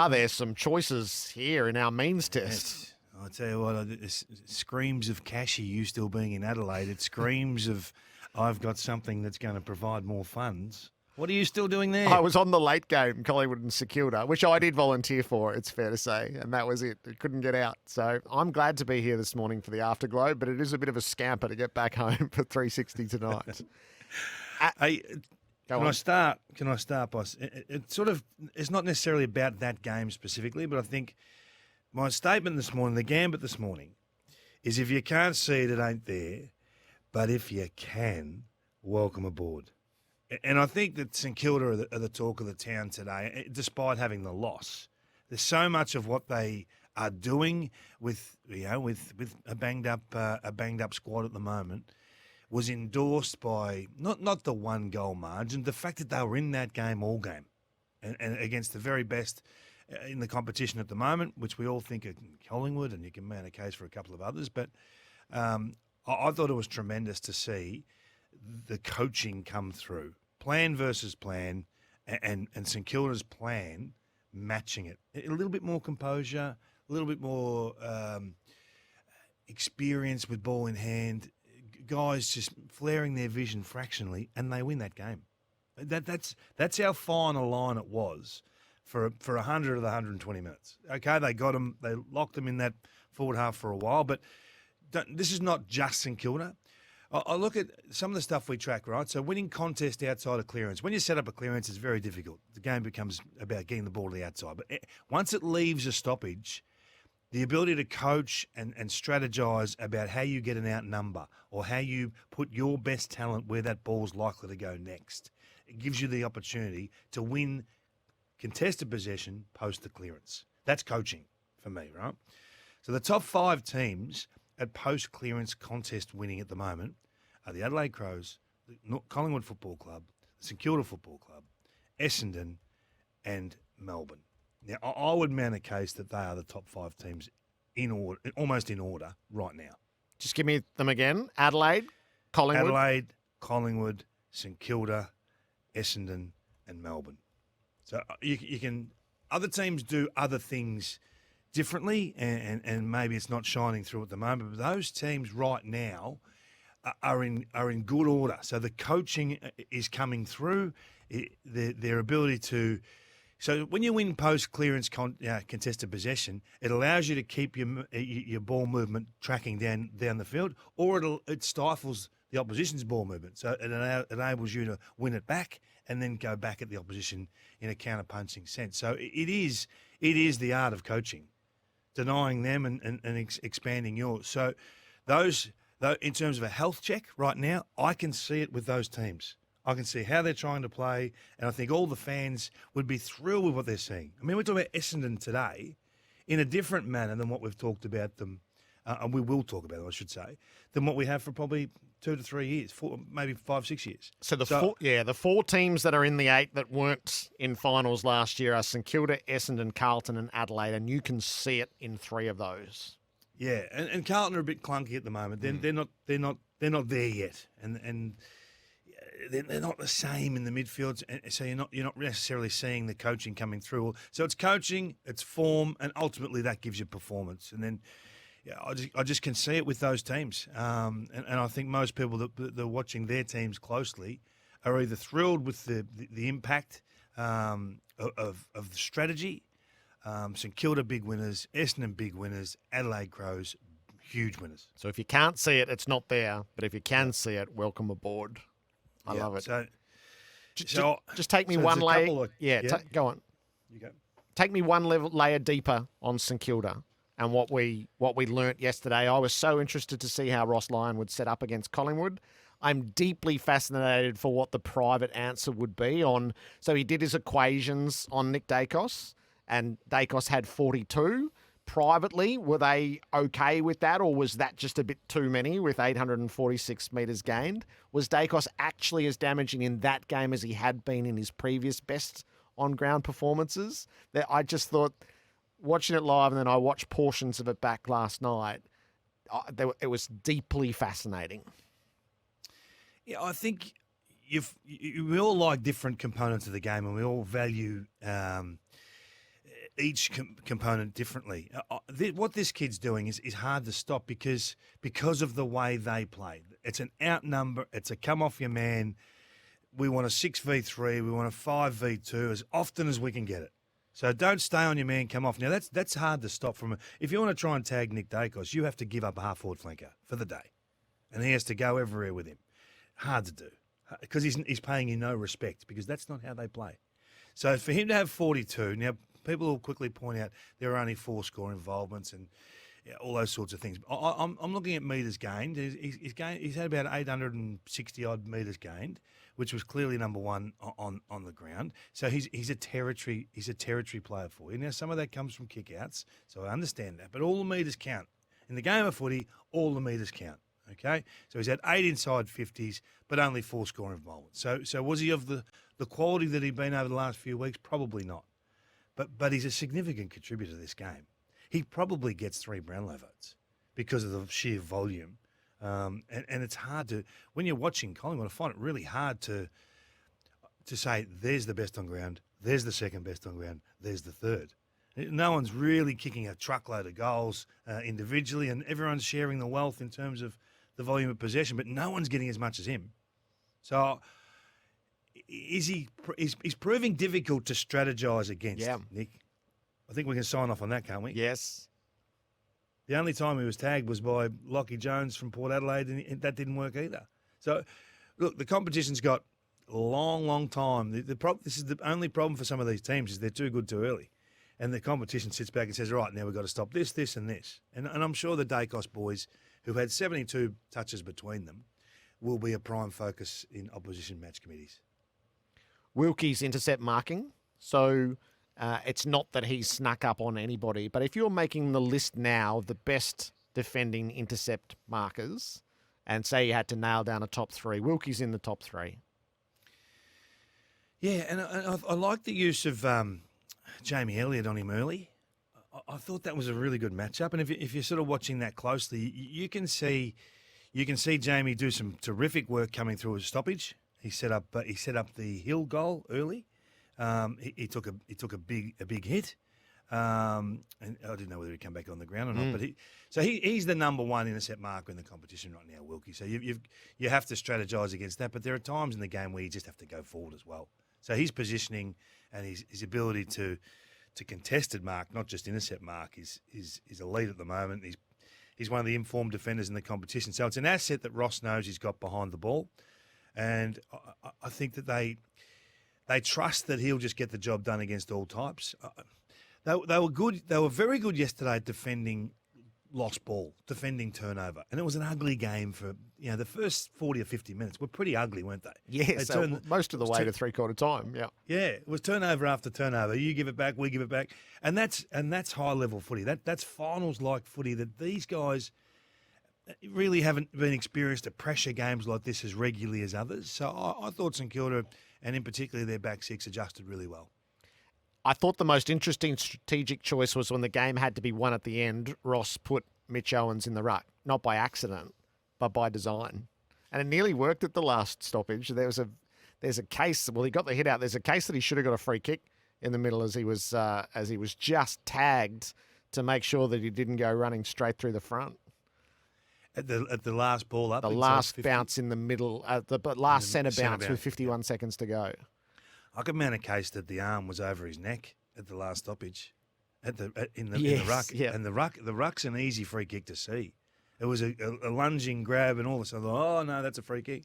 Are there some choices here in our means test? Yes. I tell you what, it screams of Cashy, you still being in Adelaide. It screams of I've got something that's going to provide more funds. What are you still doing there? I was on the late game, Collingwood and St Kilda, which I did volunteer for, it's fair to say, and that was it. It couldn't get out. So I'm glad to be here this morning for the afterglow, but it is a bit of a scamper to get back home for 360 tonight. Hey, Can I start by it's not necessarily about that game specifically, but I think my statement this morning, the gambit this morning, is if you can't see it, it ain't there. But if you can, welcome aboard. And I think that St Kilda are the talk of the town today, despite having the loss. There's so much of what they are doing with a banged up squad at the moment was endorsed by not the one goal margin, the fact that they were in that game all game, and against the very best in the competition at the moment, which we all think are Collingwood, and you can make a case for a couple of others. But I thought it was tremendous to see the coaching come through, plan versus plan, and St Kilda's plan matching it. A little bit more composure, a little bit more experience with ball in hand, guys just flaring their vision fractionally, and they win that game. That's how fine a line it was for 100 of the 120 minutes. Okay, they got them, they locked them in that forward half for a while, but this is not just St Kilda. I look at some of the stuff we track, right? So winning contest outside of clearance. When you set up a clearance, it's very difficult. The game becomes about getting the ball to the outside. But once it leaves a stoppage, the ability to coach and strategize about how you get an out number or how you put your best talent where that ball's likely to go next, it gives you the opportunity to win contested possession post the clearance. That's coaching for me, right? So the top 5 teams at post-clearance contest winning at the moment are the Adelaide Crows, the Collingwood Football Club, the St Kilda Football Club, Essendon, and Melbourne. Now, I would mount a case that they are the top 5 teams in order, almost in order right now. Just give me them again. Adelaide, Collingwood, St Kilda, Essendon, and Melbourne. So you can other teams do other things differently, and maybe it's not shining through at the moment. But those teams right now are in good order. So the coaching is coming through. Their ability to. So when you win post clearance contested possession, it allows you to keep your ball movement tracking down the field, or it stifles the opposition's ball movement. So it enables you to win it back and then go back at the opposition in a counter-punching sense. So it is the art of coaching, denying them and expanding yours. So those in terms of a health check right now, I can see it with those teams. I can see how they're trying to play, and I think all the fans would be thrilled with what they're seeing. I mean, we're talking about Essendon today in a different manner than what we've talked about them, and we will talk about them, I should say, than what we have for probably 2 to 3 years, maybe 5, 6 years. So the 4 teams that are in the 8 that weren't in finals last year are St Kilda, Essendon, Carlton, and Adelaide, and you can see it in 3 of those. Yeah, and Carlton are a bit clunky at the moment. They're not there yet, and they're not the same in the midfield. So you're not necessarily seeing the coaching coming through. So it's coaching, it's form, and ultimately that gives you performance. And then. Yeah, I just can see it with those teams, and I think most people that are watching their teams closely are either thrilled with the impact of the strategy. St Kilda big winners, Essendon big winners, Adelaide Crows huge winners. So if you can't see it, it's not there. But if you can see it, welcome aboard. I love it. So just take me one layer. Go on. You go. Take me one layer deeper on St Kilda. And what we learnt yesterday. I was so interested to see how Ross Lyon would set up against Collingwood. I'm deeply fascinated for what the private answer would be on. So he did his equations on Nick Dacos, and Dacos had 42. Privately, were they okay with that, or was that just a bit too many with 846 metres gained? Was Dacos actually as damaging in that game as he had been in his previous best on-ground performances? That I just thought... Watching it live, and then I watched portions of it back last night, it was deeply fascinating. Yeah, I think we all like different components of the game, and we all value each component differently. What this kid's doing is hard to stop because of the way they play. It's an outnumber. It's a come off your man. We want a 6v3. We want a 5v2 as often as we can get it. So don't stay on your man, come off. Now, that's hard to stop from. If you want to try and tag Nick Dacos, you have to give up a half-forward flanker for the day. And he has to go everywhere with him. Hard to do because he's paying you no respect because that's not how they play. So for him to have 42, now people will quickly point out there are only 4 score involvements and all those sorts of things. I'm looking at metres gained. He's had about 860-odd metres gained, which was clearly number one on the ground. So he's a territory player for you. Now some of that comes from kickouts, so I understand that. But all the metres count in the game of footy. All the metres count. Okay, so he's had 8 inside 50s, but only 4 scoring involvements. So was he of the quality that he'd been over the last few weeks? Probably not. But he's a significant contributor to this game. He probably gets 3 Brownlow votes because of the sheer volume. And it's hard to, when you're watching Collingwood, I find it really hard to say, there's the best on ground, there's the second best on ground, there's the third. No one's really kicking a truckload of goals individually, and everyone's sharing the wealth in terms of the volume of possession, but no one's getting as much as him. So he's proving difficult to strategise against, Nick. I think we can sign off on that, can't we? Yes. The only time he was tagged was by Lockie Jones from Port Adelaide, and that didn't work either. So, look, the competition's got a long, long time. This is the only problem for some of these teams is they're too good too early. And the competition sits back and says, right, now we've got to stop this, this, and this. And I'm sure the Dacos boys, who had 72 touches between them, will be a prime focus in opposition match committees. Wilkie's intercept marking. So it's not that he's snuck up on anybody, but if you're making the list now of the best defending intercept markers, and say you had to nail down a top 3, Wilkie's in the top 3. Yeah, and I like the use of Jamie Elliott on him early. I thought that was a really good matchup, and if you're sort of watching that closely, you can see Jamie do some terrific work coming through his stoppage. He set up the Hill goal early. He took a big hit, and I didn't know whether he'd come back on the ground or not. But he's the number 1 intercept marker in the competition right now, Wilkie. So you have to strategise against that. But there are times in the game where you just have to go forward as well. So his positioning and his ability to contested mark, not just intercept mark, is elite at the moment. He's one of the informed defenders in the competition. So it's an asset that Ross knows he's got behind the ball, and I think that they trust that he'll just get the job done against all types. They were good. They were very good yesterday at defending lost ball, defending turnover, and it was an ugly game for the first 40 or 50 minutes were pretty ugly, weren't they? Yes, most of the way to 3/4 time. Yeah, it was turnover after turnover. You give it back, we give it back, and that's high level footy. That's finals like footy that these guys really haven't been experienced at pressure games like this as regularly as others. So I thought St Kilda, and in particular their back six, adjusted really well. I thought the most interesting strategic choice was when the game had to be won at the end, Ross put Mitch Owens in the ruck, not by accident, but by design. And it nearly worked at the last stoppage. There's a case, well, he got the hit out. There's a case that he should have got a free kick in the middle as he was just tagged to make sure that he didn't go running straight through the front. At the last ball up? The last bounce in the middle, the last centre bounce with 51 seconds to go. I could mount a case that the arm was over his neck at the last stoppage, in the ruck. Yeah. And the ruck's an easy free kick to see. It was a lunging grab, and all of a sudden, oh no, that's a free kick.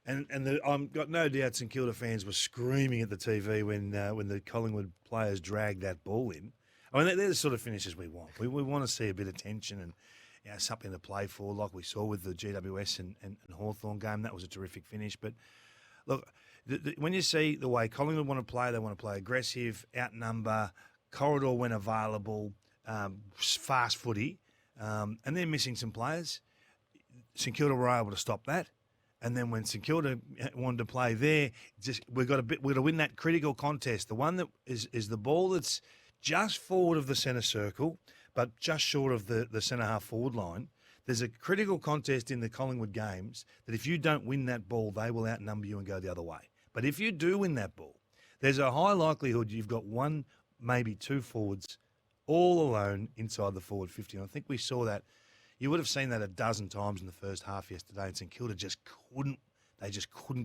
And I've got no doubt St Kilda fans were screaming at the TV when the Collingwood players dragged that ball in. I mean, they're the sort of finishes we want. We want to see a bit of tension and something to play for, like we saw with the GWS and Hawthorn game. That was a terrific finish. But look, when you see the way Collingwood want to play, they want to play aggressive, outnumber, corridor when available, fast footy, and they're missing some players. St Kilda were able to stop that. And then when St Kilda wanted to play there, we've got to win that critical contest. The one that is the ball that's just forward of the centre circle, but just short of the centre half forward line. There's a critical contest in the Collingwood games that if you don't win that ball, they will outnumber you and go the other way. But if you do win that ball, there's a high likelihood you've got one maybe two forwards all alone inside the forward 50. And I think we saw that. You would have seen that a dozen times in the first half yesterday, and St Kilda just couldn't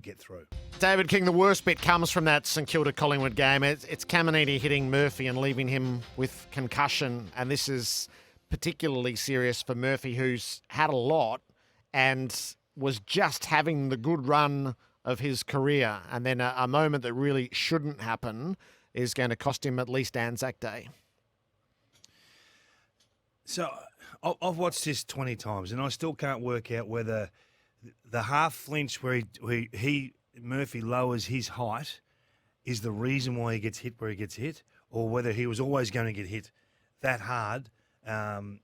get through. David King, the worst bit comes from that St Kilda Collingwood game. It's Caminiti hitting Murphy and leaving him with concussion, and this is particularly serious for Murphy, who's had a lot and was just having the good run of his career, and then a moment that really shouldn't happen is going to cost him at least Anzac Day. So I've watched this 20 times, and I still can't work out whether the half flinch where Murphy lowers his height is the reason why he gets hit where he gets hit, or whether he was always going to get hit that hard, and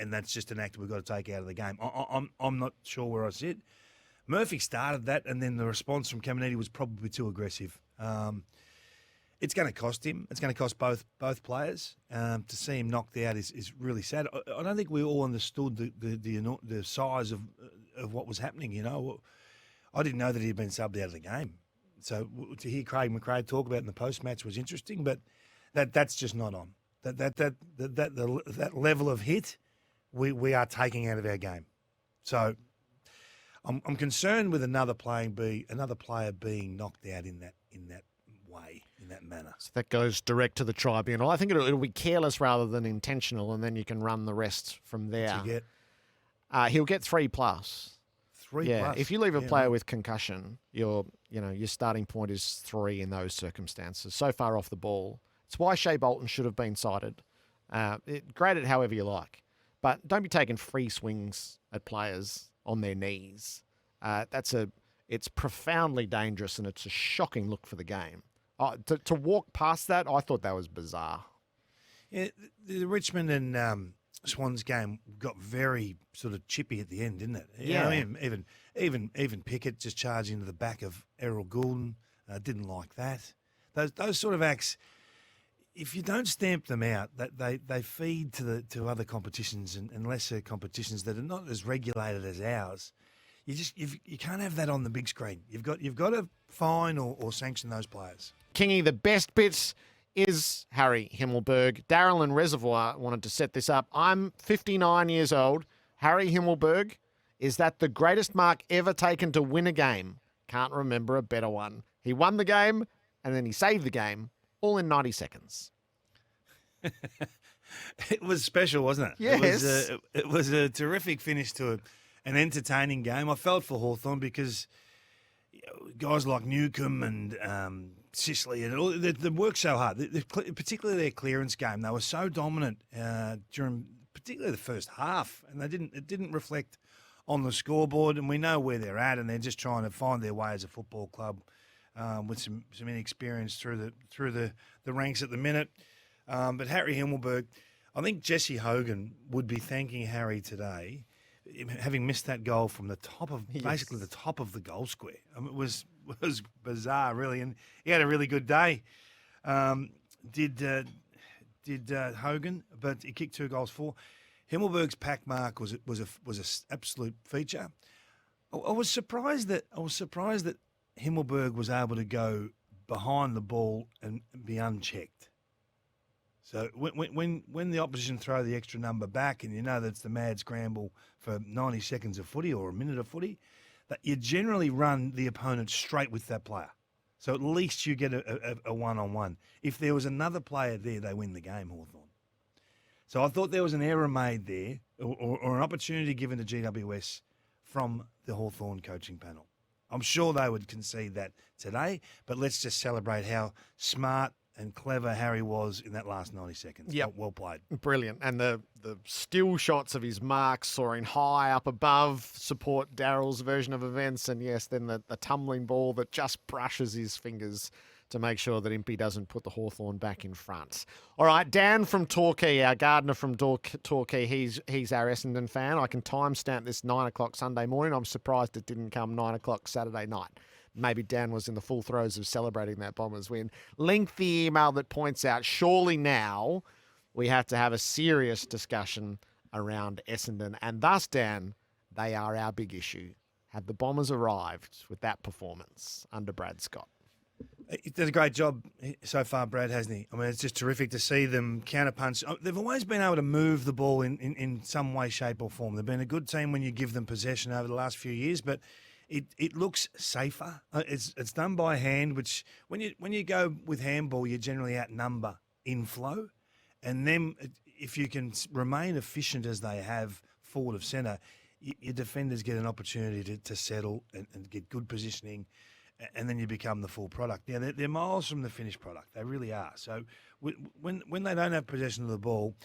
that's just an act we've got to take out of the game. I'm not sure where I sit. Murphy started that, and then the response from Caminiti was probably too aggressive. It's going to cost him. It's going to cost both players. To see him knocked out is really sad. I don't think we all understood the size of what was happening. You know, I didn't know that he'd been subbed out of the game. So to hear Craig McRae talk about it in the post match was interesting, but that's just not on. That level of hit we are taking out of our game. So I'm concerned with another player being knocked out in that way, in that manner. So that goes direct to the tribunal. I think it'll be careless rather than intentional, and then you can run the rest from there. What's he get? He'll get 3+. 3+. Yeah, if you leave a player with concussion, your starting point is 3 in those circumstances. So far off the ball. It's why Shea Bolton should have been cited. Grade it however you like, but don't be taking free swings at players on their knees. It's profoundly dangerous, and it's a shocking look for the game. To walk past that, I thought that was bizarre. Yeah, the Richmond and Swans game got very sort of chippy at the end, didn't it? Yeah. I mean, even Pickett just charging into the back of Errol Goulden. Didn't like that. Those sort of acts, if you don't stamp them out, they feed to other competitions and lesser competitions that are not as regulated as ours. You can't have that on the big screen. You've got to fine or sanction those players. Kingy, the best bits is Harry Himmelberg. Daryl and Reservoir wanted to set this up. I'm 59 years old. Harry Himmelberg, is that the greatest mark ever taken to win a game? Can't remember a better one. He won the game, and then he saved the game, all in 90 seconds. It was special, wasn't it? Yes. It was a terrific finish to an entertaining game. I felt for Hawthorn because guys like Newcomb and Sicily and all, they worked so hard. Particularly their clearance game, they were so dominant during particularly the first half, and it didn't reflect on the scoreboard. And we know where they're at, and they're just trying to find their way as a football club with some inexperience through the ranks at the minute. But Harry Himmelberg, I think Jesse Hogan would be thanking Harry today, having missed that goal from the top of basically the top of the goal square. I mean, it was bizarre, really, and he had a really good day. Did Hogan, but he kicked 2 goals for. Himmelberg's pack mark was a absolute feature. I was surprised that Himmelberg was able to go behind the ball and be unchecked. So when the opposition throw the extra number back, and you know that's the mad scramble for 90 seconds of footy or a minute of footy, that you generally run the opponent straight with that player. So at least you get a one-on-one. If there was another player there, they win the game, Hawthorn. So I thought there was an error made there, or an opportunity given to GWS from the Hawthorn coaching panel. I'm sure they would concede that today, but let's just celebrate how smart and clever Harry was in that last 90 seconds. Yep. Well played. Brilliant. And the still shots of his mark soaring high up above support Daryl's version of events. And yes, then the tumbling ball that just brushes his fingers to make sure that Impey doesn't put the Hawthorn back in front. All right, Dan from Torquay, our gardener from Torquay, he's our Essendon fan. I can timestamp this 9 o'clock Sunday morning. I'm surprised it didn't come 9 o'clock Saturday night. Maybe Dan was in the full throes of celebrating that Bombers win. Lengthy email that points out, surely now we have to have a serious discussion around Essendon. And thus, Dan, they are our big issue. Have the Bombers arrived with that performance under Brad Scott? He did a great job so far, Brad, hasn't he? I mean, it's just terrific to see them counterpunch. They've always been able to move the ball in some way, shape or form. They've been a good team when you give them possession over the last few years, but it looks safer. It's done by hand, which when you go with handball, you generally outnumber in flow. And then if you can remain efficient as they have forward of centre, your defenders get an opportunity to settle and get good positioning, and then you become the full product. Now, they're miles from the finished product. They really are. So when they don't have possession of the ball,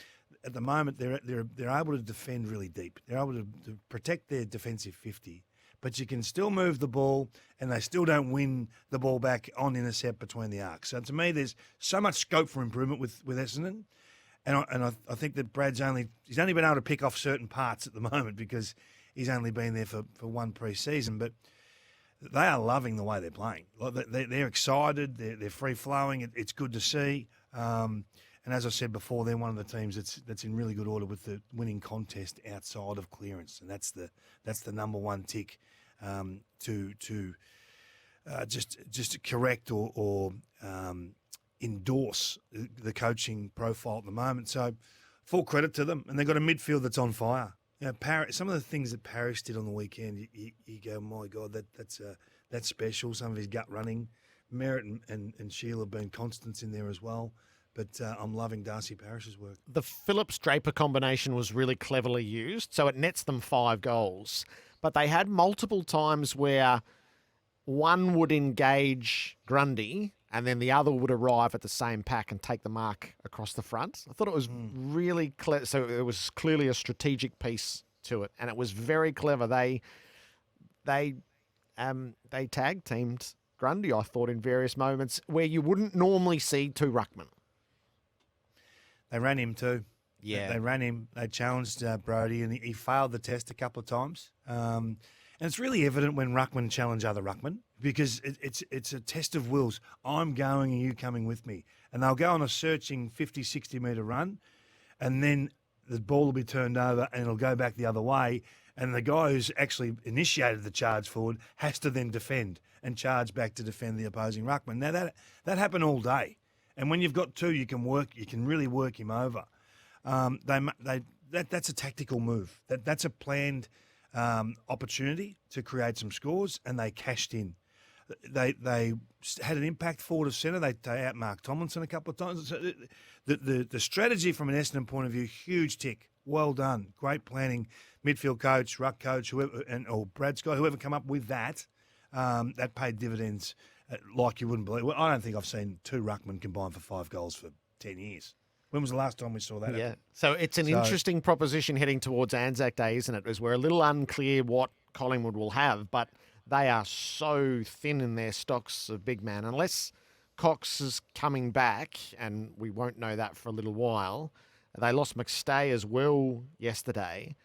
at the moment they're able to defend really deep. They're able to protect their defensive 50, but you can still move the ball, and they still don't win the ball back on intercept between the arcs. So to me, there's so much scope for improvement with Essendon. And I think that he's only been able to pick off certain parts at the moment because he's only been there for one pre-season. But they are loving the way they're playing. They're excited. They're free-flowing. It's good to see. And as I said before, they're one of the teams that's in really good order with the winning contest outside of clearance. And that's the number one tick to just correct or endorse the coaching profile at the moment. So full credit to them. And they've got a midfield that's on fire. You know, some of the things that Parrish did on the weekend, you go, my God, that's special. Some of his gut running. Merritt and Sheila have been constants in there as well. But I'm loving Darcy Parrish's work. The Phillips-Draper combination was really cleverly used, so it nets them 5 goals. But they had multiple times where one would engage Grundy and then the other would arrive at the same pack and take the mark across the front. I thought it was really clever. So it was clearly a strategic piece to it, and it was very clever. They tag teamed Grundy, I thought, in various moments where you wouldn't normally see 2 ruckmen. They ran him too. Yeah, they ran him. They challenged Brodie, and he failed the test a couple of times. And it's really evident when ruckmen challenge other ruckmen because it's a test of wills. I'm going and you coming with me. And they'll go on a searching 50, 60-metre run, and then the ball will be turned over and it'll go back the other way. And the guy who's actually initiated the charge forward has to then defend and charge back to defend the opposing ruckman. Now, that happened all day. And when you've got 2, you can really work him over. That's a tactical move. That's a planned opportunity to create some scores, and they cashed in. They had an impact forward of centre. They outmarked Tomlinson a couple of times. So the strategy from an Essendon point of view, huge tick. Well done. Great planning. Midfield coach, ruck coach, whoever, or Brad Scott, whoever come up with that paid dividends like you wouldn't believe. Well, I don't think I've seen 2 ruckmen combined for 5 goals for 10 years. When was the last time we saw that? Yeah. So it's an interesting proposition heading towards Anzac Day, isn't it? As we're a little unclear what Collingwood will have, but they are so thin in their stocks of big man. Unless Cox is coming back, and we won't know that for a little while. They lost McStay as well yesterday.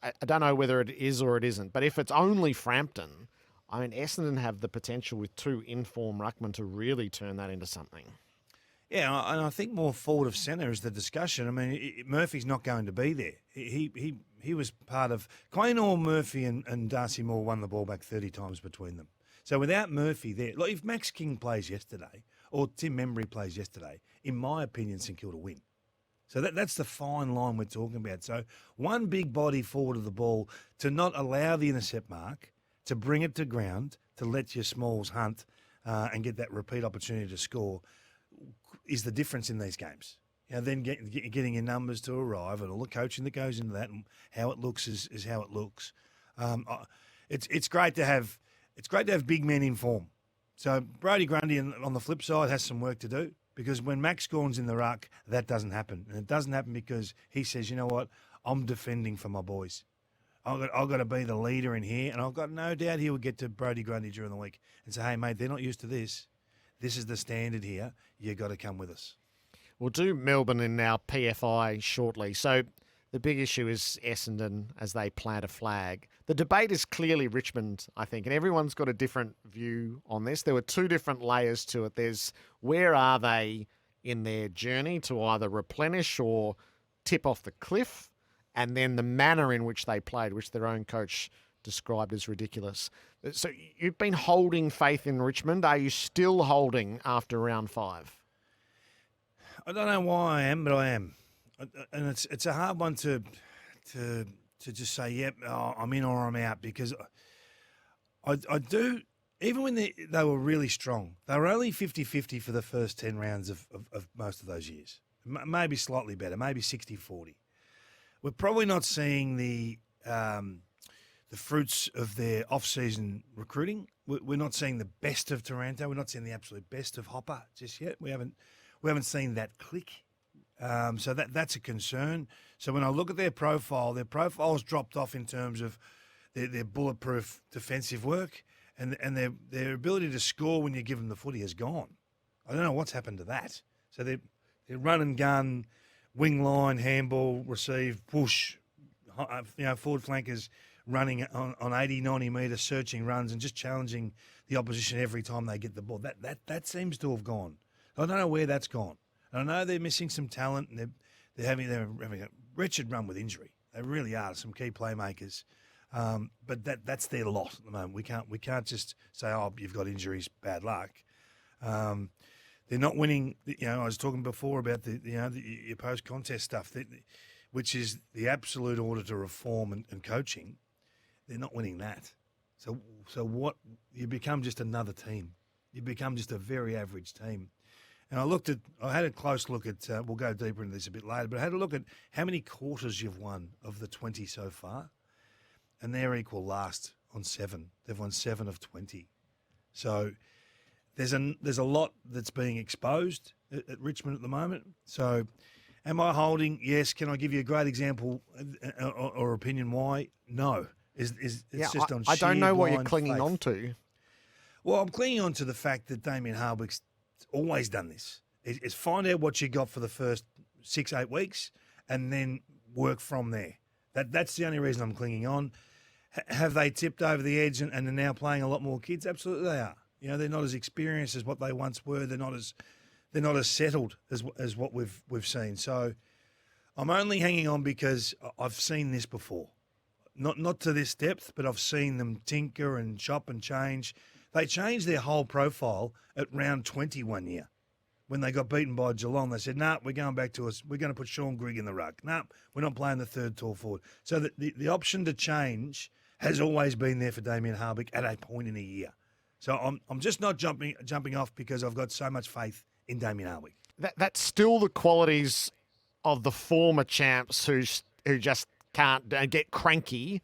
I don't know whether it is or it isn't, but if it's only Frampton, I mean, Essendon have the potential with 2 in-form ruckmen to really turn that into something. Yeah, and I think more forward of centre is the discussion. I mean, Murphy's not going to be there. He was part of Quaynor, Murphy and Darcy Moore won the ball back 30 times between them. So without Murphy there, like if Max King plays yesterday or Tim Membry plays yesterday, in my opinion, St Kilda win. So that's the fine line we're talking about. So one big body forward of the ball to not allow the intercept mark, to bring it to ground, to let your smalls hunt and get that repeat opportunity to score is the difference in these games. You know, then getting your numbers to arrive and all the coaching that goes into that and how it looks is how it looks. It's great to have big men in form. So Brodie Grundy on the flip side has some work to do because when Max Gawn's in the ruck, that doesn't happen. And it doesn't happen because he says, you know what, I'm defending for my boys. I've got to be the leader in here, and I've got no doubt he will get to Brodie Grundy during the week and say, hey, mate, they're not used to this. This is the standard here. You've got to come with us. We'll do Melbourne in our PFI shortly. So the big issue is Essendon as they plant a flag. The debate is clearly Richmond, I think, and everyone's got a different view on this. There were 2 different layers to it. There's where are they in their journey to either replenish or tip off the cliff, and then the manner in which they played, which their own coach described as ridiculous. So you've been holding faith in Richmond. Are you still holding after round 5? I don't know why I am, but I am. And it's a hard one to just say, yep, I'm in or I'm out, because I do, even when they were really strong, they were only 50-50 for the first 10 rounds of most of those years. Maybe slightly better, maybe 60-40. We're probably not seeing the fruits of their off-season recruiting. We're not seeing the best of Taranto. We're not seeing the absolute best of Hopper just yet. We haven't seen that click. So that's a concern. So when I look at their profile's dropped off in terms of their bulletproof defensive work, and their ability to score when you give them the footy has gone. I don't know what's happened to that. So they're run and gun, wing line, handball, receive, push, forward flankers running on 80, 90 metres, searching runs and just challenging the opposition every time they get the ball. That seems to have gone. I don't know where that's gone. I know they're missing some talent, and they're having a wretched run with injury. They really are, some key playmakers. But that's their lot at the moment. We can't just say, oh, you've got injuries, bad luck. They're not winning. I was talking before about your post-contest stuff, which is the absolute order to reform and coaching. They're not winning that. So what? You become just another team. You become just a very average team. And I had a close look at, we'll go deeper into this a bit later, but I had a look at how many quarters you've won of the 20 so far. And they're equal last on 7. They've won 7 of 20. So there's a lot that's being exposed at Richmond at the moment. So am I holding? Yes. Can I give you a great example or opinion why? No. It's just on sheer I don't know what you're clinging faith. on to. Well, I'm clinging on to the fact that Damien Hardwick's always done this. Is find out what you got for the first 6-8 weeks and then work from there. That's the only reason I'm clinging on. Have they tipped over the edge and are now playing a lot more kids? Absolutely they are. They're not as experienced as what they once were. They're not as settled as what we've seen. So I'm only hanging on because I've seen this before. Not to this depth, but I've seen them tinker and chop and change. They changed their whole profile at round 20 one year. When they got beaten by Geelong, they said, nah, we're going back to us. We're going to put Sean Grigg in the ruck. Nah, we're not playing the third tall forward. So the option to change has always been there for Damien Hardwick at a point in a year. So I'm just not jumping off because I've got so much faith in Damien Hardwick. That's still the qualities of the former champs who just can't get cranky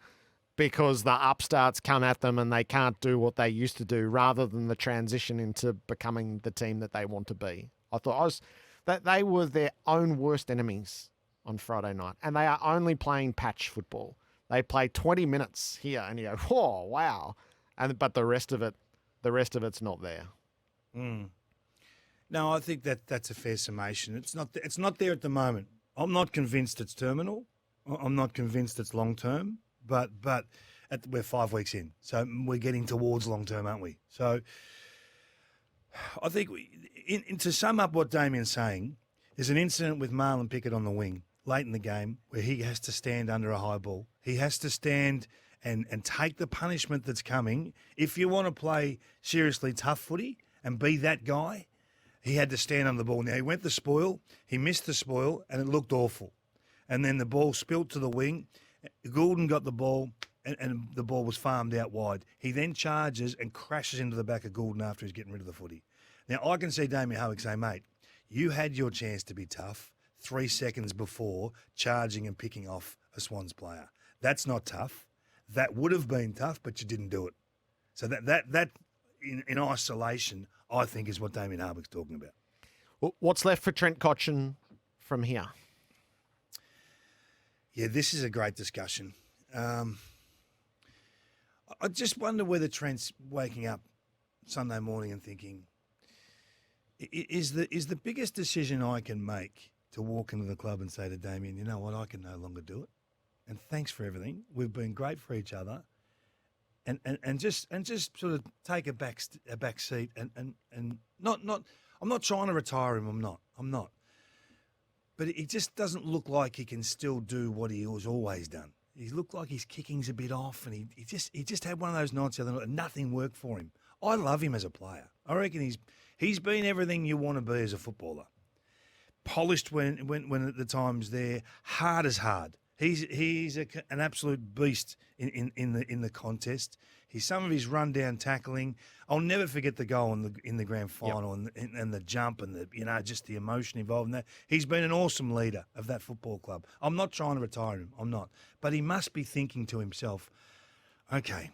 because the upstarts come at them and they can't do what they used to do, rather than the transition into becoming the team that they want to be. I thought that they were their own worst enemies on Friday night, and they are only playing patch football. They play 20 minutes here, and you go, "Whoa, wow!" But the rest of it's not there. Mm. No, I think that's a fair summation. It's not there at the moment. I'm not convinced it's terminal. I'm not convinced it's long term. But we're 5 weeks in, so we're getting towards long term, aren't we? So I think to sum up what Damien's saying, there's an incident with Marlon Pickett on the wing late in the game where he has to stand under a high ball. He has to stand and take the punishment that's coming. If you want to play seriously tough footy and be that guy, he had to stand on the ball. Now, he went the spoil, he missed the spoil, and it looked awful. And then the ball spilt to the wing. Goulden got the ball, and the ball was farmed out wide. He then charges and crashes into the back of Goulden after he's getting rid of the footy. Now, I can see Damien Hardwick say, mate, you had your chance to be tough 3 seconds before charging and picking off a Swans player. That's not tough. That would have been tough, but you didn't do it. So that in isolation, I think, is what Damien Hardwick's talking about. Well, what's left for Trent Cotchin from here? Yeah, this is a great discussion. I just wonder whether Trent's waking up Sunday morning and thinking, is the biggest decision I can make to walk into the club and say to Damien, you know what, I can no longer do it. And thanks for everything. We've been great for each other. And just sort of take a back seat and not I'm not trying to retire him, I'm not. But it just doesn't look like he can still do what he has always done. he looked like his kicking's a bit off, and he just had one of those nights the other night and nothing worked for him. I love him as a player. I reckon he's been everything you want to be as a footballer. Polished when at the times there, hard as hard. He's an absolute beast in the contest. Some of his rundown tackling. I'll never forget the goal in the grand final and the jump and just the emotion involved in that. He's been an awesome leader of that football club. I'm not trying to retire him. I'm not. But he must be thinking to himself, okay,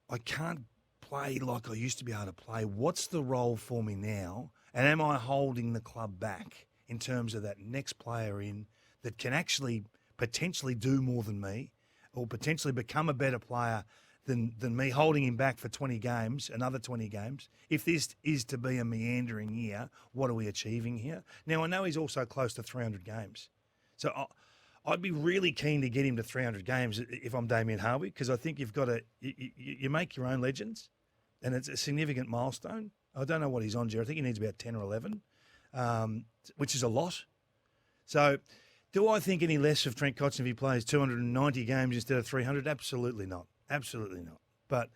I can't play like I used to be able to play. What's the role for me now? And am I holding the club back in terms of that next player in that can actually potentially do more than me or potentially become a better player than me holding him back for 20 games, another 20 games? If this is to be a meandering year, what are we achieving here? Now, I know he's also close to 300 games. So I'd be really keen to get him to 300 games if I'm Damien Harvey, because I think you've got to you make your own legends, and it's a significant milestone. I don't know what he's on, Gerard. I think he needs about 10 or 11, which is a lot. So do I think any less of Trent Cotchin if he plays 290 games instead of 300? Absolutely not. Absolutely not. But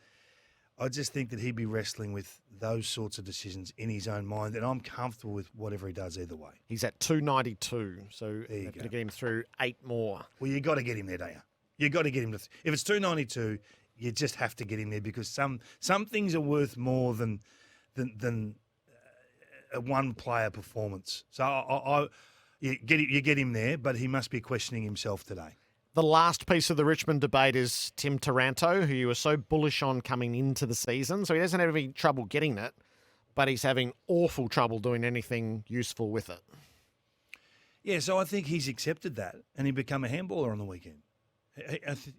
I just think that he'd be wrestling with those sorts of decisions in his own mind, and I'm comfortable with whatever he does either way. He's at 292, so There you have go. to get him through 8 more. Well, you got to get him there, don't you? You got to get him to. If it's 292, you just have to get him there because some things are worth more than a one player performance. So you get him there, but he must be questioning himself today. The last piece of the Richmond debate is Tim Taranto, who you were so bullish on coming into the season. So he doesn't have any trouble getting it, but he's having awful trouble doing anything useful with it. Yeah, so I think he's accepted that, and he become a handballer on the weekend.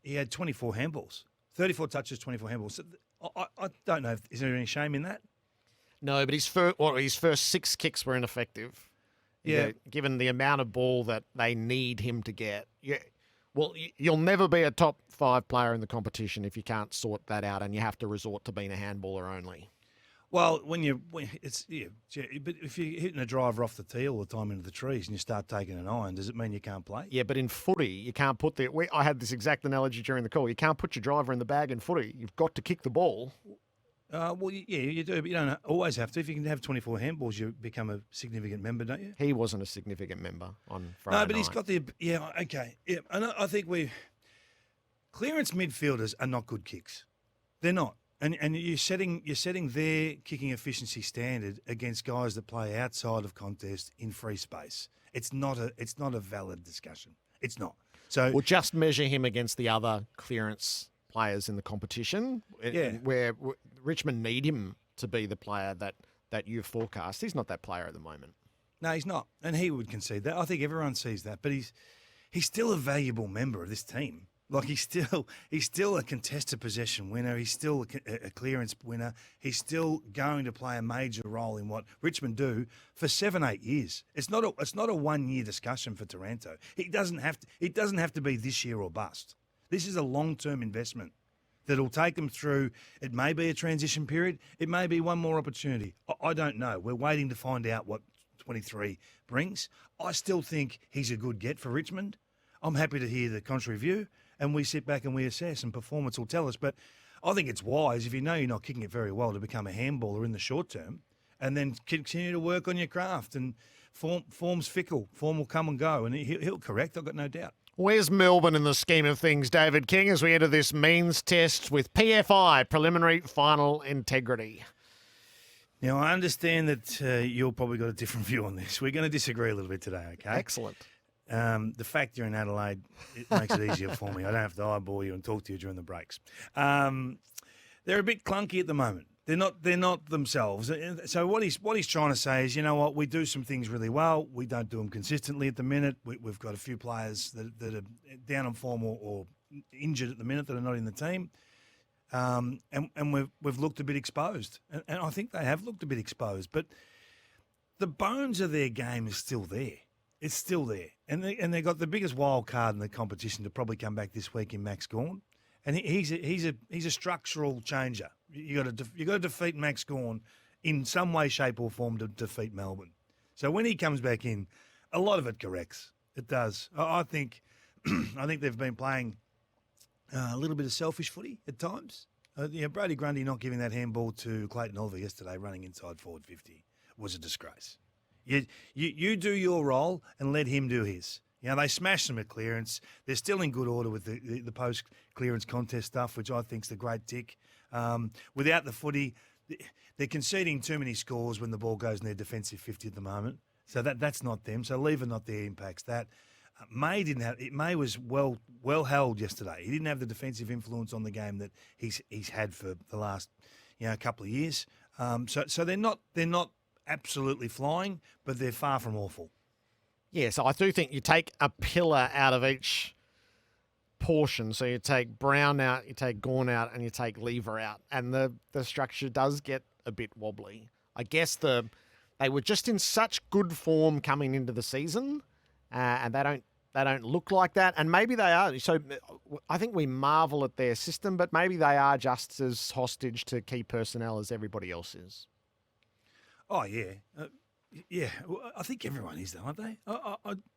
He had 24 handballs, 34 touches, 24 handballs. So I don't know. Is there any shame in that? No, but his first 6 kicks were ineffective. Yeah. Given the amount of ball that they need him to get. Yeah. Well, you'll never be a top 5 player in the competition if you can't sort that out, and you have to resort to being a handballer only. Well, but if you're hitting a driver off the tee all the time into the trees and you start taking an iron, does it mean you can't play? Yeah, but in footy, you can't put I had this exact analogy during the call. You can't put your driver in the bag in footy. You've got to kick the ball. Well, yeah, you do, but you don't always have to. If you can have 24 handballs, you become a significant member, don't you? He wasn't a significant member on Friday No, but night. he's got the okay. Yeah, and I think clearance midfielders are not good kicks. They're not, and you're setting their kicking efficiency standard against guys that play outside of contest in free space. It's not a valid discussion. It's not. So We'll just measure him against the other clearance players in the competition, where Richmond need him to be the player that you forecast. He's not that player at the moment. No, he's not, and he would concede that. I think everyone sees that, but he's still a valuable member of this team. Like he's still a contested possession winner. He's still a clearance winner. He's still going to play a major role in what Richmond do for 7-8 years. It's not a 1-year discussion for Taranto. It doesn't have to be this year or bust. This is a long-term investment that'll take them through. It may be a transition period. It may be one more opportunity. I don't know. We're waiting to find out what 23 brings. I still think he's a good get for Richmond. I'm happy to hear the contrary view, and we sit back and we assess, and performance will tell us. But I think it's wise, if you know you're not kicking it very well, to become a handballer in the short term and then continue to work on your craft. And form's fickle. Form will come and go, and he'll correct, I've got no doubt. Where's Melbourne in the scheme of things, David King, as we enter this means test with PFI, preliminary final integrity? Now, I understand that you've probably got a different view on this. We're going to disagree a little bit today, okay? Excellent. The fact you're in Adelaide, it makes it easier for me. I don't have to eyeball you and talk to you during the breaks. They're a bit clunky at the moment. They're not themselves. So what he's trying to say is, you know what, we do some things really well. We don't do them consistently at the minute. We've got a few players that are down on form or injured at the minute that are not in the team. And we've looked a bit exposed. And I think they have looked a bit exposed. But the bones of their game is still there. It's still there. And they've got the biggest wild card in the competition to probably come back this week in Max Gawn. And he's a structural changer. You got to defeat Max Gawn in some way, shape, or form to defeat Melbourne. So when he comes back in, a lot of it corrects. It does. I think they've been playing a little bit of selfish footy at times. Brody Grundy not giving that handball to Clayton Oliver yesterday, running inside forward 50, was a disgrace. You do your role and let him do his. They smashed them at clearance. They're still in good order with the post-clearance contest stuff, which I think's the great tick. Without the footy, they're conceding too many scores when the ball goes in their defensive 50 at the moment. So that's not them. So Lever not there impacts that. May was well held yesterday. He didn't have the defensive influence on the game that he's had for the last couple of years. So they're not absolutely flying, but they're far from awful. Yeah, so I do think you take a pillar out of each portion. So you take Brown out, you take Gawn out, and you take Lever out, and the structure does get a bit wobbly. I guess they were just in such good form coming into the season, and they don't look like that. And maybe they are. So I think we marvel at their system, but maybe they are just as hostage to key personnel as everybody else is. Oh yeah, yeah. Well, I think everyone is, though, aren't they?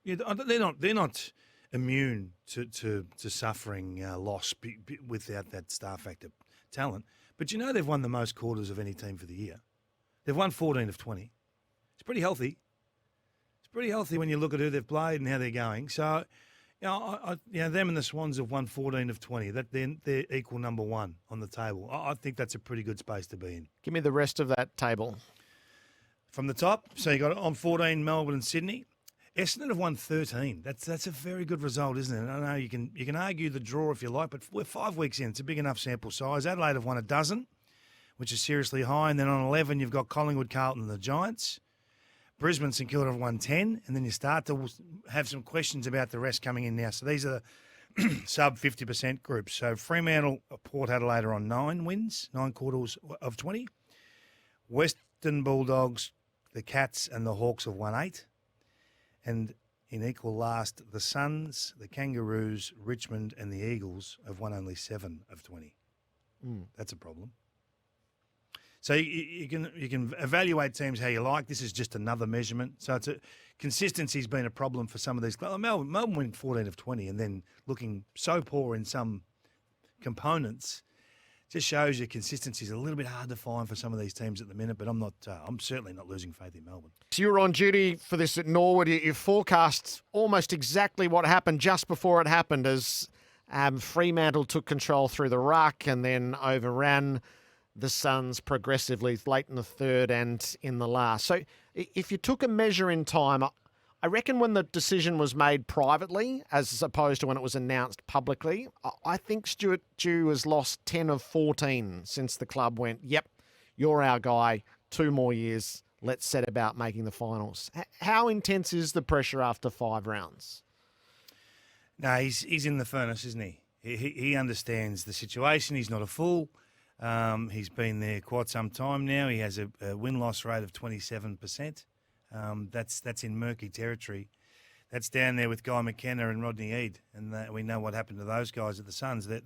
They're not immune to suffering loss without that star factor talent. But they've won the most quarters of any team for the year. They've won 14 of 20. It's pretty healthy. It's pretty healthy when you look at who they've played and how they're going. So, them and the Swans have won 14 of 20. They're equal number one on the table. I think that's a pretty good space to be in. Give me the rest of that table. From the top, so you got on 14 Melbourne and Sydney. Essendon have won 13. That's a very good result, isn't it? I know you can argue the draw if you like, but we're 5 weeks in. It's a big enough sample size. Adelaide have won a dozen, which is seriously high. And then on 11, you've got Collingwood, Carlton and the Giants. Brisbane, St Kilda have won 10. And then you start to have some questions about the rest coming in now. So these are the sub 50% groups. So Fremantle, Port Adelaide are on 9 wins, 9 quarters of 20. Western Bulldogs, the Cats and the Hawks have won 8. And in equal last, the Suns, the Kangaroos, Richmond and the Eagles have won only 7 of 20. That's a problem. So you can evaluate teams how you like. This is just another measurement. So consistency's been a problem for some of these. Melbourne went 14 of 20 and then looking so poor in some components just shows you consistency is a little bit hard to find for some of these teams at the minute, but I'm certainly not losing faith in Melbourne. So you were on duty for this at Norwood. You forecast almost exactly what happened just before it happened as Fremantle took control through the ruck and then overran the Suns progressively late in the third and in the last. So if you took a measure in time, I reckon when the decision was made privately, as opposed to when it was announced publicly, I think Stuart Dew has lost 10 of 14 since the club went, yep, you're our guy, 2 more years, let's set about making the finals. How intense is the pressure after 5 rounds? No, he's in the furnace, isn't he? He understands the situation. He's not a fool. He's been there quite some time now. He has a win-loss rate of 27%. That's in murky territory. That's down there with Guy McKenna and Rodney Eade, and we know what happened to those guys at the Suns. They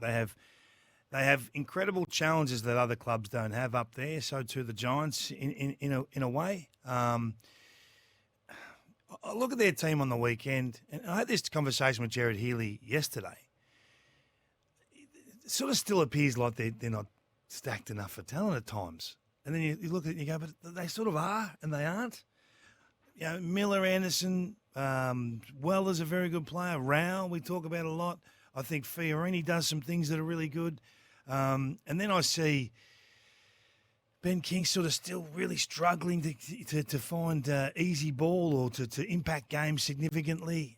have incredible challenges that other clubs don't have up there. So too the Giants in a way. I look at their team on the weekend, and I had this conversation with Gerard Healy yesterday. It sort of still appears like they're not stacked enough for talent at times, and then you look at it and you go, but they sort of are, and they aren't. Miller, Anderson, Weller's a very good player. Rao, we talk about a lot. I think Fiorini does some things that are really good. And then I see Ben King sort of still really struggling to find easy ball or to impact games significantly.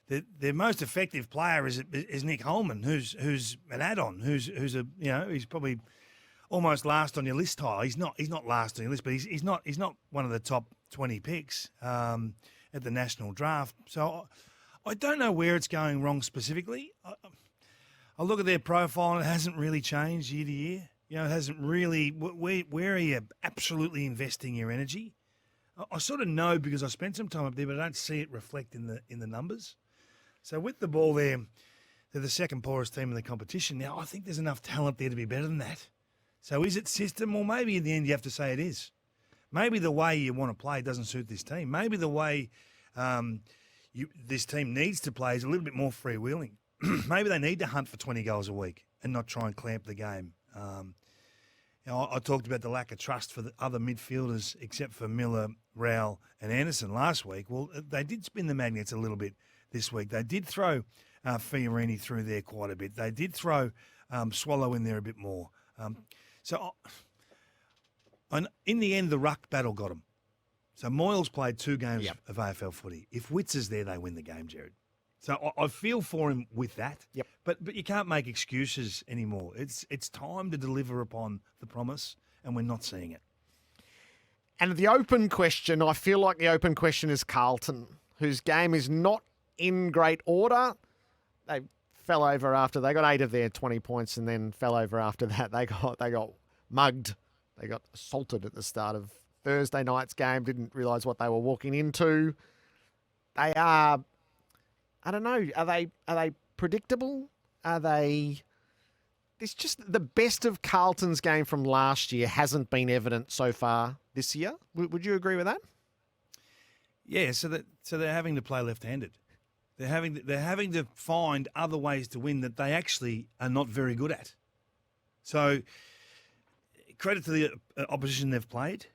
Their most effective player is Nick Holman, who's an add-on, he's probably almost last on your list, Tyler. He's not last on your list, but he's not one of the top 20 picks at the national draft. So I don't know where it's going wrong specifically. I look at their profile and it hasn't really changed year to year. It hasn't really. Where are you absolutely investing your energy? I sort of know because I spent some time up there, but I don't see it reflect in the numbers. So with the ball there, they're the second poorest team in the competition. Now I think there's enough talent there to be better than that. So is it system, or maybe in the end you have to say it is? Maybe the way you want to play doesn't suit this team. Maybe the way this team needs to play is a little bit more freewheeling. maybe they need to hunt for 20 goals a week and not try and clamp the game. I talked about the lack of trust for the other midfielders except for Miller, Rowell and Anderson last week. Well, they did spin the magnets a little bit this week. They did throw Fiorini through there quite a bit. They did throw Swallow in there a bit more. In the end, the ruck battle got them. So Moyles played 2 games of AFL footy. If Witts is there, they win the game, Gerard. So I feel for him with that. Yep. But you can't make excuses anymore. It's time to deliver upon the promise, and we're not seeing it. And the open question, I feel like the open question is Carlton, whose game is not in great order. They fell over after they got 8 of their 20 points and then fell over after that. They got mugged. They got assaulted at the start of Thursday night's game. Didn't realise what they were walking into. They are, I don't know, are they predictable? Are they... It's just the best of Carlton's game from last year hasn't been evident so far this year. Would you agree with that? Yeah, so they're having to play left-handed. They're having to find other ways to win that they actually are not very good at. So credit to the opposition they've played.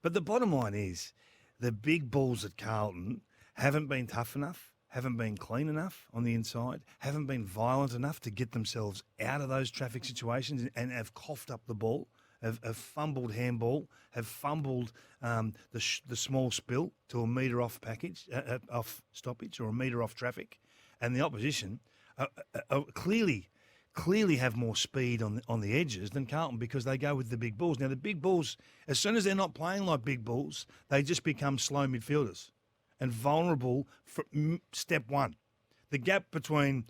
But the bottom line is the big balls at Carlton haven't been tough enough, haven't been clean enough on the inside, haven't been violent enough to get themselves out of those traffic situations and have coughed up the ball, have fumbled handball, have fumbled the small spill to a metre off off stoppage or a metre off traffic. And the opposition clearly have more speed on the edges than Carlton because they go with the big balls. Now, the big balls, as soon as they're not playing like big balls, they just become slow midfielders and vulnerable from step one. The gap between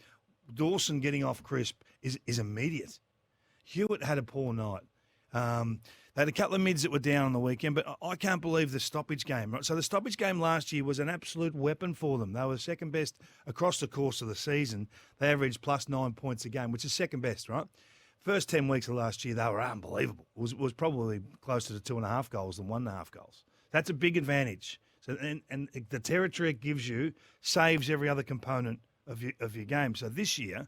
Dawson getting off crisp is immediate. Hewitt had a poor night. They had a couple of mids that were down on the weekend, but I can't believe the stoppage game. Right? So the stoppage game last year was an absolute weapon for them. They were second best across the course of the season. They averaged plus 9 points a game, which is second best, right? First 10 weeks of last year, they were unbelievable. It was probably closer to 2.5 goals than 1.5 goals. That's a big advantage. So and the territory it gives you saves every other component of your game. So this year,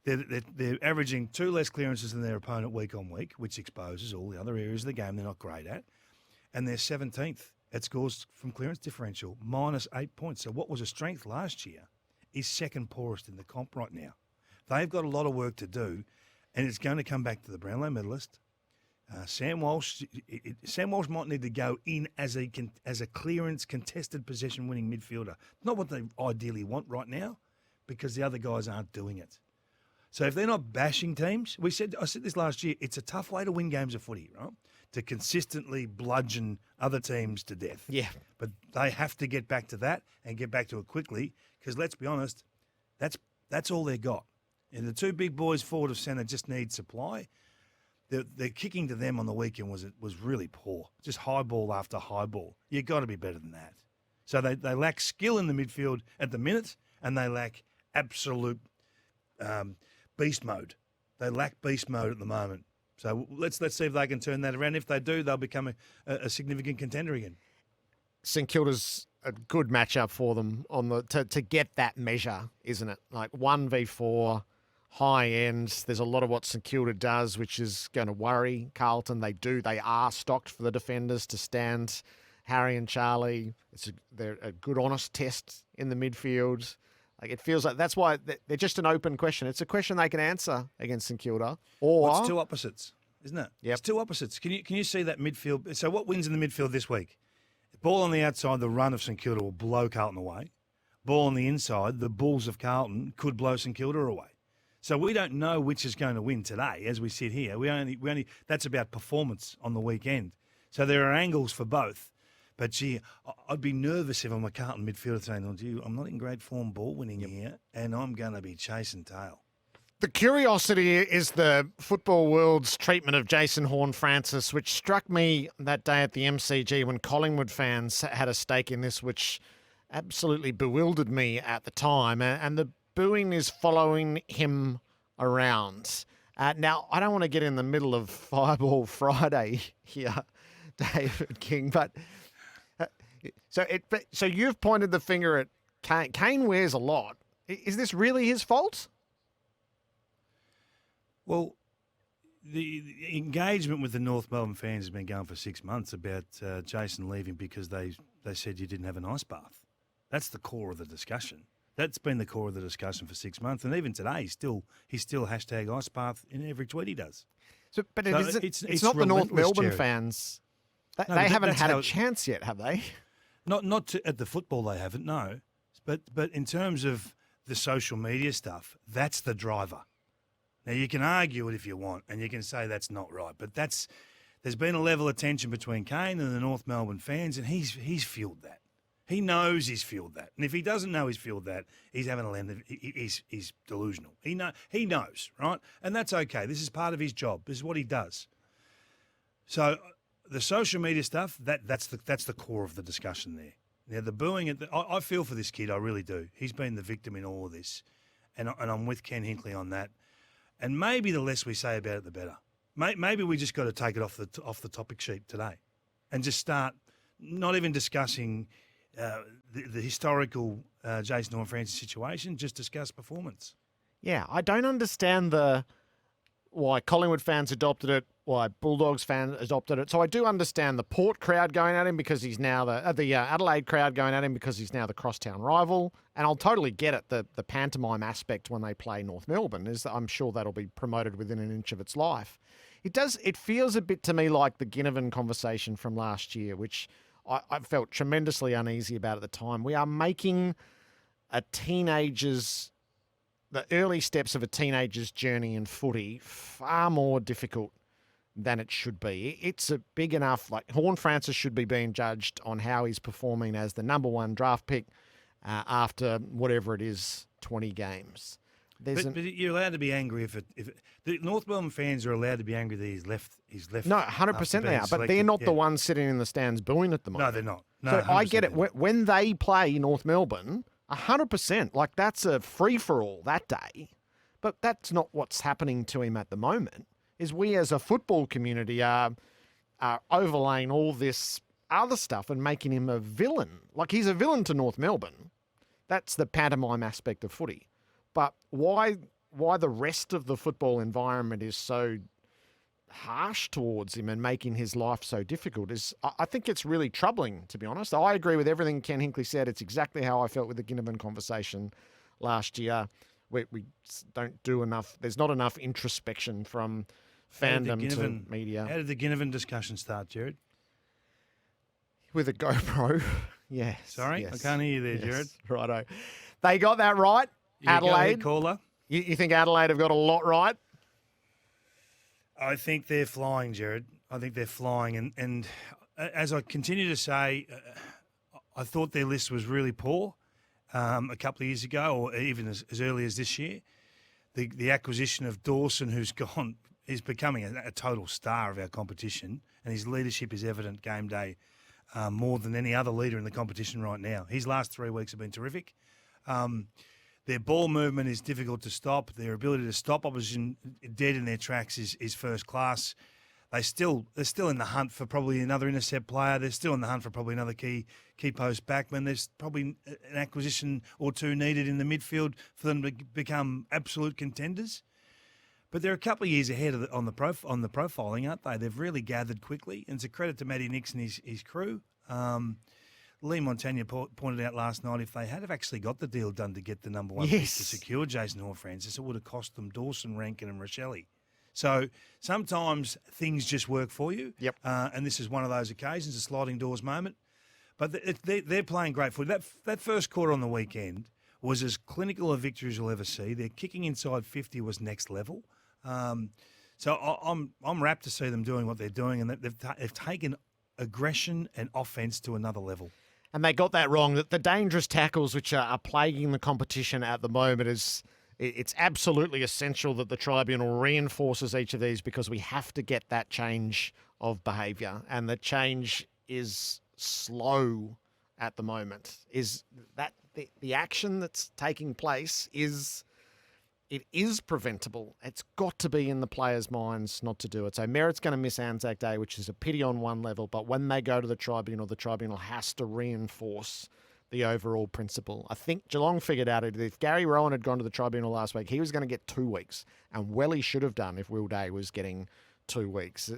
they're averaging 2 less clearances than their opponent week on week, which exposes all the other areas of the game they're not great at. And they're 17th at scores from clearance differential, minus 8 points. So what was a strength last year is second poorest in the comp right now. They've got a lot of work to do, and it's going to come back to the Brownlow medalist. Sam Walsh might need to go in as a clearance contested possession winning midfielder. Not what they ideally want right now, because the other guys aren't doing it. So if they're not bashing teams, I said this last year, it's a tough way to win games of footy, right? To consistently bludgeon other teams to death. Yeah. But they have to get back to that and get back to it quickly, because let's be honest, that's all they got. And the 2 big boys forward of centre just need supply. Their kicking to them on the weekend was really poor. Just high ball after high ball. You've got to be better than that. So they lack skill in the midfield at the minute, and they lack absolute beast mode. They lack beast mode at the moment. So let's see if they can turn that around. If they do, they'll become a significant contender again. St Kilda's a good matchup for them to get that measure, isn't it? Like 1v4, high ends. There's a lot of what St Kilda does, which is going to worry Carlton. They are stocked for the defenders to stand Harry and Charlie. They're a good, honest test in the midfield. Like, it feels like that's why they're just an open question. It's a question they can answer against St Kilda. Or it's 2 opposites, isn't it? Yep. It's 2 opposites. Can you see that midfield? So what wins in the midfield this week? Ball on the outside, the run of St Kilda will blow Carlton away. Ball on the inside, the Bulls of Carlton could blow St Kilda away. So we don't know which is going to win today as we sit here. We only that's about performance on the weekend. So there are angles for both. But, gee, I'd be nervous if I'm a Carlton midfielder saying, oh, gee, I'm not in great form ball winning here, and I'm going to be chasing tail. The curiosity is the football world's treatment of Jason Horne-Francis, which struck me that day at the MCG when Collingwood fans had a stake in this, which absolutely bewildered me at the time. And the booing is following him around. Now, I don't want to get in the middle of Fireball Friday here, David King, but... So you've pointed the finger at Kane. Kane wears a lot. Is this really his fault? Well, the engagement with the North Melbourne fans has been going for 6 months about Jason leaving because they said you didn't have an ice bath. That's the core of the discussion. That's been the core of the discussion for 6 months, and even today, he's still hashtag ice bath in every tweet he does. But it's not the relentless, North Melbourne Jerry. fans. No, They but haven't that's had how a chance yet, have they? At the football they haven't, no. But in terms of the social media stuff, that's the driver. Now, you can argue it if you want, and you can say that's not right, but there's been a level of tension between Kane and the North Melbourne fans, and he's fueled that. He knows he's fueled that. And if he doesn't know he's fueled that, he's having a land. He's delusional. He knows, right? And that's okay. This is part of his job. This is what he does. So the social media stuff, that's the core of the discussion there. Now, the booing, I feel for this kid, I really do. He's been the victim in all of this, and I'm with Ken Hinkley on that. And maybe the less we say about it, the better. Maybe we just got to take it off the topic sheet today, and just start not even discussing the historical Jason Horne-Francis situation. Just discuss performance. Yeah, I don't understand why Collingwood fans adopted it, why Bulldogs fans adopted it. So I do understand the Port crowd going at him because he's now the Adelaide crowd going at him because he's now the crosstown rival. And I'll totally get it, the pantomime aspect when they play North Melbourne is that I'm sure that'll be promoted within an inch of its life. It feels a bit to me like the Ginnivan conversation from last year, which I felt tremendously uneasy about at the time. We are making the early steps of a teenager's journey in footy far more difficult than it should be. It's a big enough, like Horne-Francis should be being judged on how he's performing as the number one draft pick after whatever it is, 20 games. But you're allowed to be angry if the North Melbourne fans are allowed to be angry that he's left. No, 100% they are, but they're not the ones sitting in the stands booing at the moment. No, they're not. No, so I get it. When they play North Melbourne, 100%, like that's a free-for-all that day. But that's not what's happening to him at the moment, is we as a football community are overlaying all this other stuff and making him a villain. Like he's a villain to North Melbourne. That's the pantomime aspect of footy. But why the rest of the football environment is so harsh towards him and making his life so difficult is, I think it's really troubling, to be honest. I agree with everything Ken Hinkley said. It's exactly how I felt with the Ginnivan conversation last year. We don't do enough. There's not enough introspection from fandom to media. How did the Ginnivan discussion start, Gerard? With a GoPro. Yes. Sorry? Yes, I can't hear you there, Gerard. Righto. They got that right. Adelaide. Go ahead, caller. You think Adelaide have got a lot right? I think they're flying, Gerard. I think they're flying. And as I continue to say, I thought their list was really poor a couple of years ago, or even as early as this year. The acquisition of Dawson, who's gone, is becoming a total star of our competition, and his leadership is evident game day more than any other leader in the competition right now. His last 3 weeks have been terrific. Their ball movement is difficult to stop. Their ability to stop opposition dead in their tracks is first class. They're still in the hunt for probably another intercept player. They're still in the hunt for probably another key post backman. There's probably an acquisition or two needed in the midfield for them to become absolute contenders. But they're a couple of years ahead on the profiling, aren't they? They've really gathered quickly, and it's a credit to Matty Nix and his crew. Lee Montagna pointed out last night if they had have actually got the deal done to get the number one pick to secure Jason Horne-Francis, it would have cost them Dawson, Rankin and Rochelle. So sometimes things just work for you. Yep. And this is one of those occasions, a sliding doors moment. But they're playing great footy. That first quarter on the weekend was as clinical a victory as you'll ever see. Their kicking inside 50 was next level. So I'm rapt to see them doing what they're doing, and they've taken aggression and offence to another level. And they got that wrong. That the dangerous tackles which are plaguing the competition at the moment it's absolutely essential that the tribunal reinforces each of these because we have to get that change of behaviour, and the change is slow at the moment. Is that the action that's taking place is preventable. It's got to be in the players' minds not to do it. So Merritt's going to miss Anzac Day, which is a pity on one level, but when they go to the tribunal has to reinforce the overall principle. I think Geelong figured out it. If Gary Rowan had gone to the tribunal last week, he was going to get 2 weeks, and well, he should have done if Will Day was getting 2 weeks.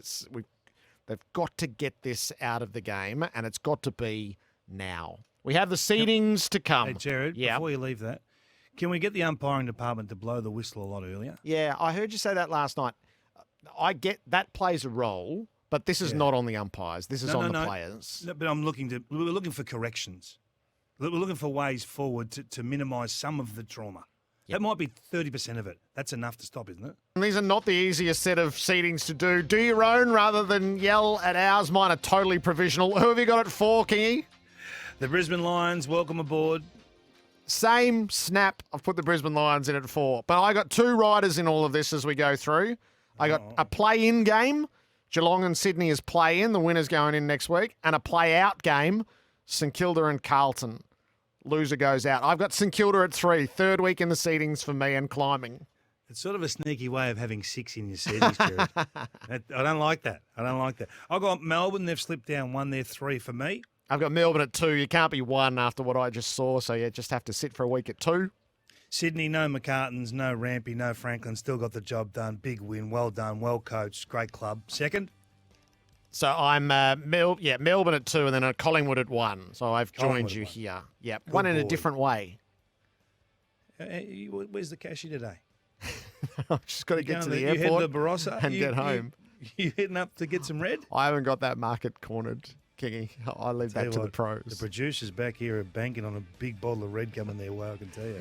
They've got to get this out of the game, and it's got to be now. We have the seedings to come. Hey, Gerard, before you leave that, can we get the umpiring department to blow the whistle a lot earlier? Yeah, I heard you say that last night. I get that plays a role, but this is not on the umpires. This is on the players. No, but we're looking for corrections. We're looking for ways forward to minimise some of the trauma. Yep. That might be 30% of it. That's enough to stop, isn't it? And these are not the easiest set of seedings to do. Do your own rather than yell at ours. Mine are totally provisional. Who have you got at 4, Kingy? The Brisbane Lions, welcome aboard. Same snap. I've put the Brisbane Lions in at 4. But I got 2 riders in all of this as we go through. I got a play-in game. Geelong and Sydney is play-in. The winner's going in next week. And a play-out game. St Kilda and Carlton. Loser goes out. I've got St Kilda at 3. 3rd week in the seedings for me and climbing. It's sort of a sneaky way of having 6 in your seedings, Gerard. I don't like that. I've got Melbourne. They've slipped down 1. They're 3 for me. I've got Melbourne at 2. You can't be 1 after what I just saw, so you just have to sit for a week at 2. Sydney, no McCartans, no Rampy, no Franklin. Still got the job done. Big win. Well done. Well coached. Great club. 2nd? So I'm Melbourne at 2 and then Collingwood at 1. So I've joined you here. Yeah, one in a different way. Where's the cashier today? I've just got to get to the airport you heading to Barossa and get home. You heading up to get some red? I haven't got that market cornered, Kingy. I leave that to the pros. The producers back here are banking on a big bottle of red coming their way, I can tell you.